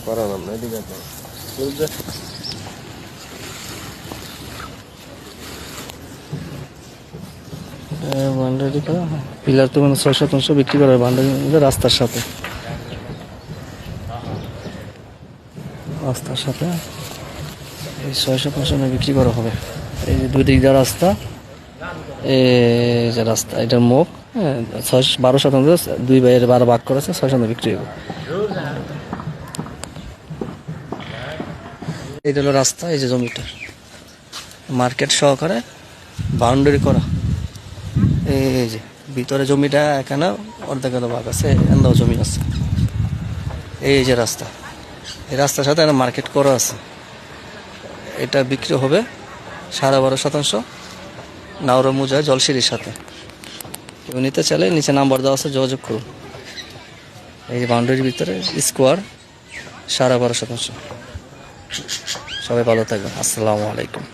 করা নাম না এদিকে পিলার তো মানে 6-7 বিক্রি করে বান্ডারি রাস্তার সাথে এই 6-7 বিক্রি করা হবে। এই যে 2 দিক দিয়ে রাস্তা, এই যে রাস্তা এটার মুখ 12 শতাংশ 2 ভাইয়ের 12 ভাগ করেছে 6 শতাংশ বিক্রি হবে। এটা হলো রাস্তা, এই যে জমিটা মার্কেট সহকারে বাউন্ডারি করা। এই যে ভিতরে জমিটা এখানে অর্ধেক ভাগ আছে, এখানেও জমি আছে। এই যে রাস্তা, এই রাস্তার সাথে একটা মার্কেট করা আছে। এটা বিক্রি হবে 12.5 শতাংশ নাওরা মুজা জলসিঁড়ির সাথে। কেউ নিতে চাইলে নিচে নাম্বার দেওয়া আছে, যোগাযোগ করুন। এই যে বাউন্ডারির ভিতরে স্কোয়ার 12.5 শতাংশ। সবাই ভালো থাকবেন। আসসালামু আলাইকুম।